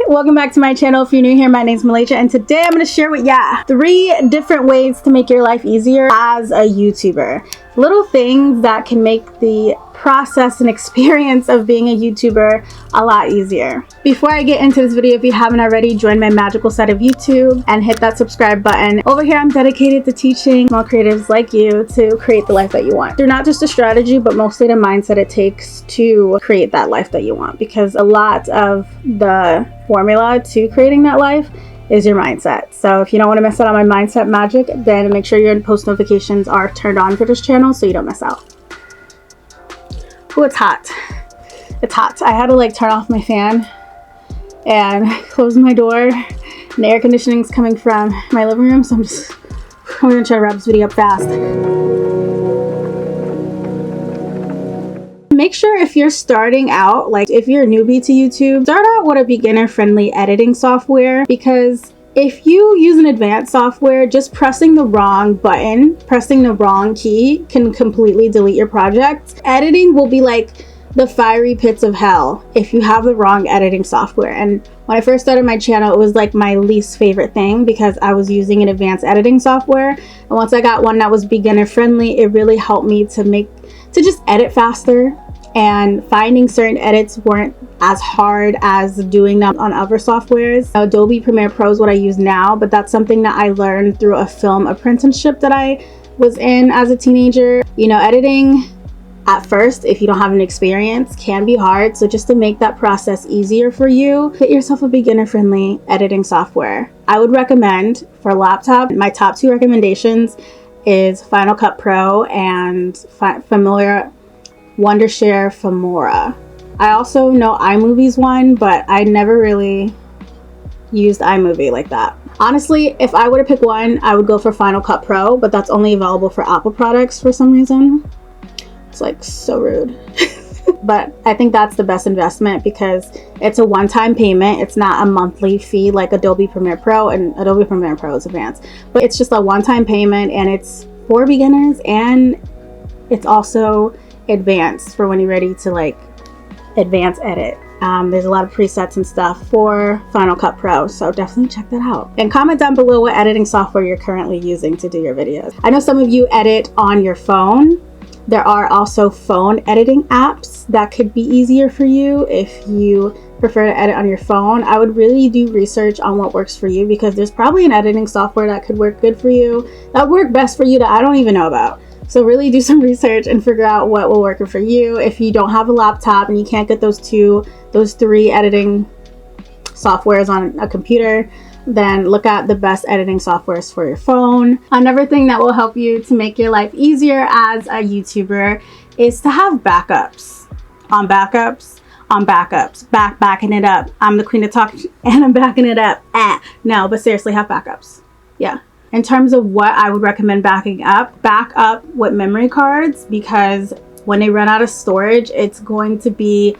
welcome back to my channel. If you're new here, my name's Malasia, and today I'm going to share with ya 3 different ways to make your life easier as a YouTuber. Little things that can make the process and experience of being a YouTuber a lot easier. Before I get into this video, if you haven't already, join my magical side of YouTube and hit that subscribe button. Over here, I'm dedicated to teaching small creatives like you to create the life that you want. They're not just a strategy, but mostly the mindset it takes to create that life that you want, because a lot of the formula to creating that life is your mindset. So if you don't want to miss out on my mindset magic, then make sure your post notifications are turned on for this channel so you don't miss out. Oh, it's hot. It's hot. I had to like turn off my fan and close my door, and the air conditioning's coming from my living room, so I'm gonna try to wrap this video up fast. Make sure if you're starting out, like if you're a newbie to YouTube, start out with a beginner-friendly editing software, because if you use an advanced software, just pressing the wrong button, pressing the wrong key can completely delete your project. Editing will be like the fiery pits of hell if you have the wrong editing software. And when I first started my channel, it was like my least favorite thing because I was using an advanced editing software. And once I got one that was beginner friendly, it really helped me to just edit faster. And finding certain edits weren't as hard as doing them on other softwares. Adobe Premiere Pro is what I use now, but that's something that I learned through a film apprenticeship that I was in as a teenager. You know, editing at first, if you don't have an experience, can be hard. So just to make that process easier for you, get yourself a beginner-friendly editing software. I would recommend for laptop, my top 2 recommendations is Final Cut Pro and Wondershare Filmora. I also know iMovie's one, but I never really used iMovie like that. Honestly, if I were to pick one, I would go for Final Cut Pro, but that's only available for Apple products for some reason. It's like so rude. But I think that's the best investment because it's a one-time payment. It's not a monthly fee like Adobe Premiere Pro, and Adobe Premiere Pro is advanced. But it's just a one-time payment, and it's for beginners, and it's also advanced for when you're ready to like advanced edit. There's a lot of presets and stuff for Final Cut Pro, so definitely check that out. And comment down below what editing software you're currently using to do your videos. I know some of you edit on your phone. There are also phone editing apps that could be easier for you if you prefer to edit on your phone. I would really do research on what works for you, because there's probably an editing software that could work good for you, that would work best for you, that I don't even know about. So really do some research and figure out what will work for you. If you don't have a laptop and you can't get those 3 editing softwares on a computer, then look at the best editing softwares for your phone. Another thing that will help you to make your life easier as a YouTuber is to have backups on backups on backups. Backing it up. I'm the queen of talk and I'm backing it up. No, but seriously, have backups. Yeah. In terms of what I would recommend backing up, back up with memory cards, because when they run out of storage, it's going to be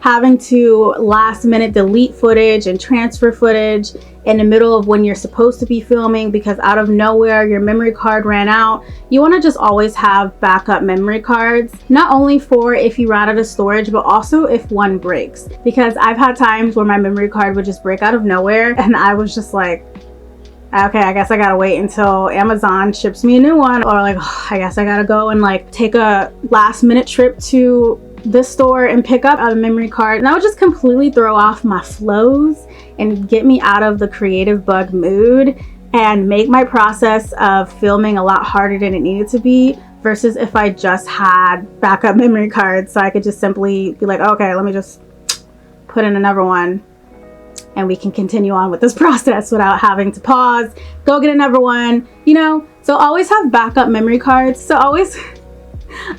having to last minute delete footage and transfer footage in the middle of when you're supposed to be filming, because out of nowhere your memory card ran out. You want to just always have backup memory cards, not only for if you run out of storage, but also if one breaks, because I've had times where my memory card would just break out of nowhere and I was just like, okay, I guess I gotta wait until Amazon ships me a new one, or like, oh, I guess I gotta go and like take a last minute trip to the store and pick up a memory card. And that would just completely throw off my flows and get me out of the creative bug mood and make my process of filming a lot harder than it needed to be, versus if I just had backup memory cards, so I could just simply be like, okay, let me just put in another one and we can continue on with this process without having to pause, go get another one, you know? So always have backup memory cards. So always,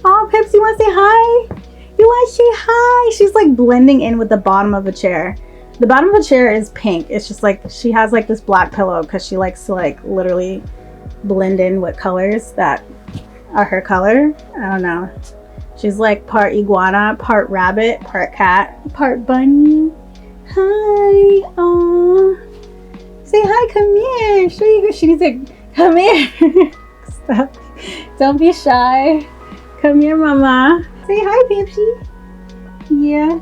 oh, Pips, you wanna say hi? You wanna say hi? She's like blending in with the bottom of the chair. The bottom of the chair is pink. It's just like, she has like this black pillow because she likes to like literally blend in with colors that are her color. I don't know. She's like part iguana, part rabbit, part cat, part bunny. Hi, oh, say hi, come here. Show you. She needs to come here. Stop. Don't be shy. Come here, mama. Say hi, Pipsy. Yeah.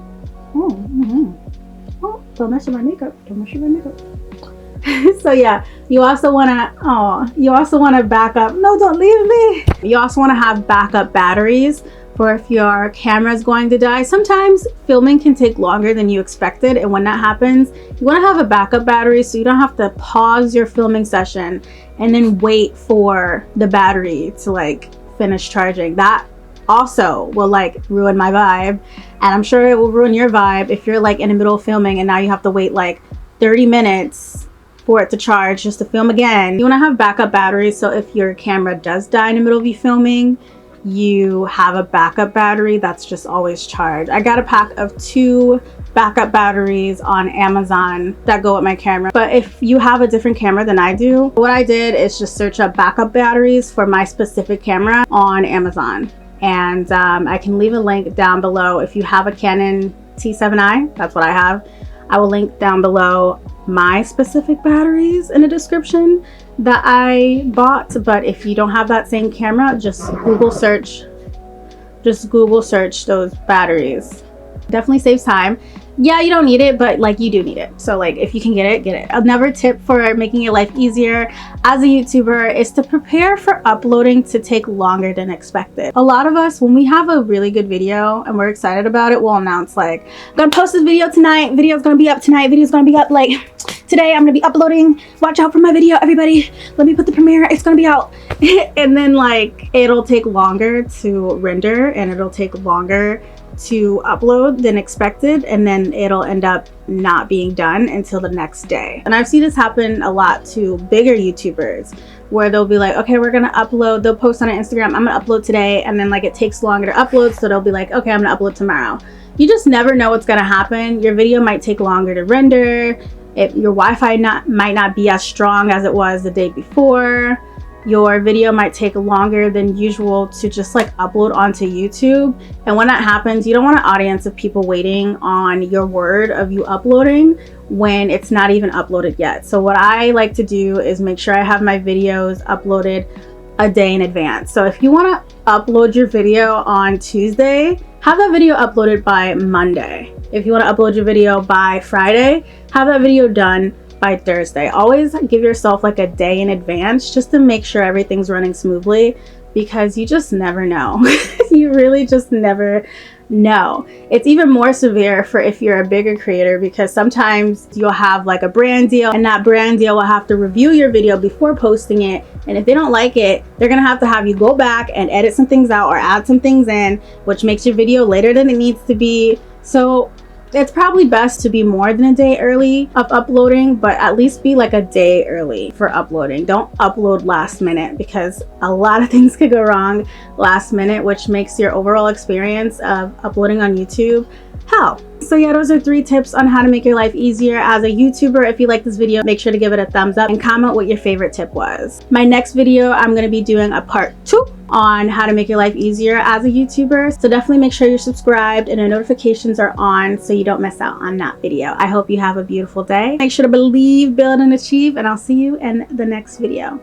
Oh, Don't mess with my makeup. Don't mess with my makeup. So yeah, you also want to back up. No, don't leave me. You also want to have backup batteries for if your camera is going to die. Sometimes filming can take longer than you expected, and when that happens, you want to have a backup battery so you don't have to pause your filming session and then wait for the battery to like finish charging. That also will like ruin my vibe, and I'm sure it will ruin your vibe if you're like in the middle of filming and now you have to wait like 30 minutes for it to charge just to film again. You want to have backup batteries so if your camera does die in the middle of you filming, you have a backup battery that's just always charged. I got a pack of 2 backup batteries on Amazon that go with my camera. But if you have a different camera than I do, what I did is just search up backup batteries for my specific camera on Amazon. And I can leave a link down below. If you have a Canon T7i, that's what I have, I will link down below my specific batteries in the description that I bought. But if you don't have that same camera, just Google search those batteries. Definitely saves time. Yeah, you don't need it, but like you do need it. So like if you can get it, get it. Another tip for making your life easier as a YouTuber is to prepare for uploading to take longer than expected. A lot of us, when we have a really good video and we're excited about it, we'll announce like, I'm gonna post this video tonight, video's gonna be up tonight, video's gonna be up like today, I'm gonna be uploading, watch out for my video, everybody, let me put the premiere, it's gonna be out. And then like it'll take longer to render and it'll take longer to upload than expected, and then it'll end up not being done until the next day. And I've seen this happen a lot to bigger YouTubers where they'll be like, okay, we're gonna upload, they'll post on their Instagram, I'm gonna upload today, and then like it takes longer to upload, so they'll be like, okay, I'm gonna upload tomorrow. You just never know what's gonna happen. Your video might take longer to render, your Wi-Fi might not be as strong as it was the day before. Your video might take longer than usual to just like upload onto YouTube. And when that happens, you don't want an audience of people waiting on your word of you uploading when it's not even uploaded yet. So what I like to do is make sure I have my videos uploaded a day in advance. So if you want to upload your video on Tuesday, have that video uploaded by Monday. If you want to upload your video by Friday, have that video done by Thursday. Always give yourself like a day in advance just to make sure everything's running smoothly, because you just never know. You really just never know. It's even more severe for if you're a bigger creator, because sometimes you'll have like a brand deal and that brand deal will have to review your video before posting it, and if they don't like it, they're gonna have you go back and edit some things out or add some things in, which makes your video later than it needs to be. So it's probably best to be more than a day early of uploading, but at least be like a day early for uploading. Don't upload last minute, because a lot of things could go wrong last minute, which makes your overall experience of uploading on YouTube hell. So yeah, those are 3 tips on how to make your life easier as a YouTuber. If you like this video, make sure to give it a thumbs up and comment what your favorite tip was. My next video, I'm going to be doing a part 2 on how to make your life easier as a YouTuber. So definitely make sure you're subscribed and the notifications are on so you don't miss out on that video. I hope you have a beautiful day. Make sure to believe, build, and achieve, and I'll see you in the next video.